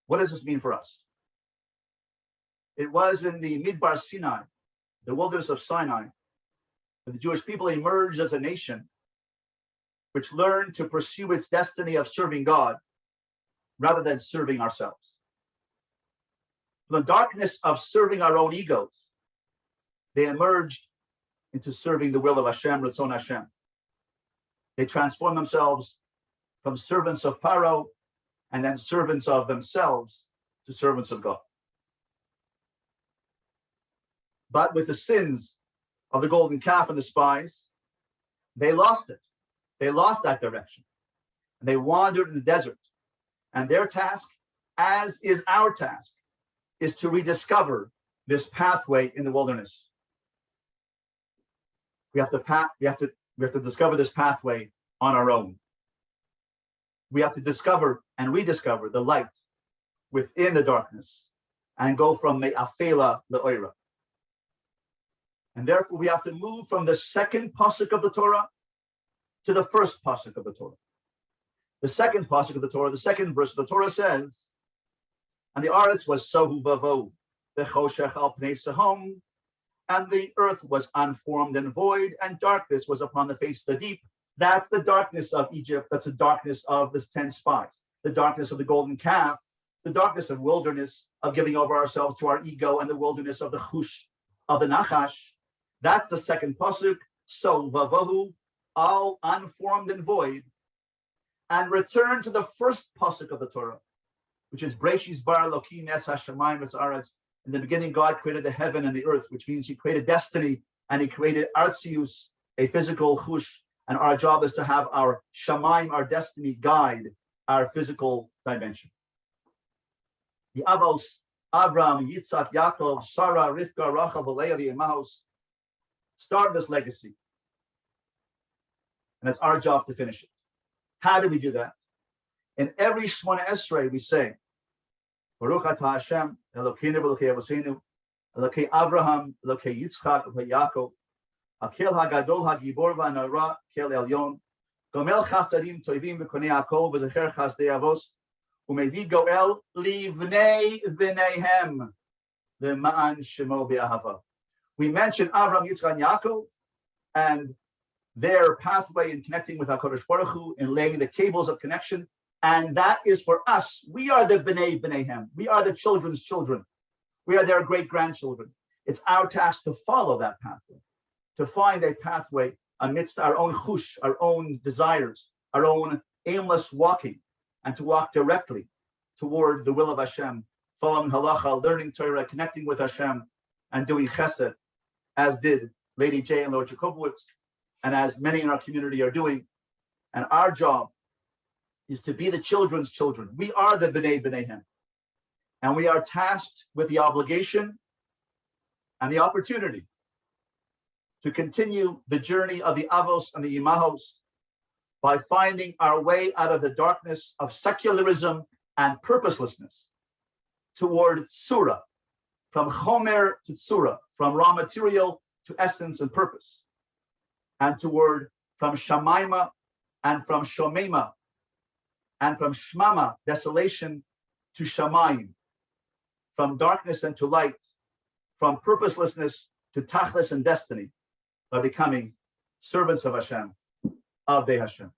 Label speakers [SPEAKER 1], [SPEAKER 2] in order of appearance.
[SPEAKER 1] What does this mean for us? It was in the Midbar Sinai, the wilderness of Sinai, that the Jewish people emerged as a nation which learned to pursue its destiny of serving God rather than serving ourselves. From the darkness of serving our own egos, they emerged into serving the will of Hashem, Ratzon Hashem. They transformed themselves from servants of Pharaoh and then servants of themselves to servants of God. But with the sins of the golden calf and the spies, they lost it. They lost that direction. And they wandered in the desert. And their task, as is our task, is to rediscover this pathway in the wilderness. We have to discover this pathway on our own. We have to discover and rediscover the light within the darkness and go from me'afela le'oira. And therefore, we have to move from the second pasuk of the Torah to the first pasuk of the Torah. The second pasuk of the Torah, the second verse of the Torah says, and the aretz was sohu vavo, v'choshech al pnei sahom, and the earth was unformed and void, and darkness was upon the face of the deep. That's the darkness of Egypt. That's the darkness of the 10 spies, the darkness of the golden calf, the darkness of wilderness, of giving over ourselves to our ego, and the wilderness of the chush, of the nachash. That's the second pasuk. So vavohu, all unformed and void, and return to the first pasuk of the Torah, which is Breshis bar Elokim es hashamayim v'aretz. In the beginning, God created the heaven and the earth, which means He created destiny and He created artzius, a physical chush. And our job is to have our shamayim, our destiny, guide our physical dimension. The Avos, Avram, Yitzhak, Yaakov, Sarah, Rivka, Rachel, Leah, the Emmaus, started this legacy. And it's our job to finish it. How do we do that? In every Shmona Esrei, we say, Baruch atah Hashem, Elokeinu v'Elokei Avosenu, Elokei Avraham, Elokei Yitzchak, Elokei Yaakov, Akel hagadol hagibor v'anara kel elyon, gomel chasadim toivim v'konei akol v'zecher chasdei avos, umevi goel livnei v'neihem v'ma'an shemo be'ahava. We mentioned Avram, Yitzchak, and Yaakov, and their pathway in connecting with HaKadosh Baruch Hu, in laying the cables of connection, and that is for us. We are the b'nei b'neihem. We are the children's children. We are their great-grandchildren. It's our task to follow that pathway, to find a pathway amidst our own chush, our own desires, our own aimless walking, and to walk directly toward the will of Hashem, following halacha, learning Torah, connecting with Hashem, and doing chesed, as did Lady J and Lord Jacobowitz, and as many in our community are doing. And our job is to be the children's children. We are the b'nei b'neihem. And we are tasked with the obligation and the opportunity to continue the journey of the Avos and the Imahos by finding our way out of the darkness of secularism and purposelessness toward Tzura, from Chomer to Tzura, from raw material to essence and purpose, and toward from Shamaima and from Shomema, and from Shmama, desolation, to Shamayim, from darkness and to light, from purposelessness to Tachlis and destiny, by becoming servants of Hashem, of the Hashem.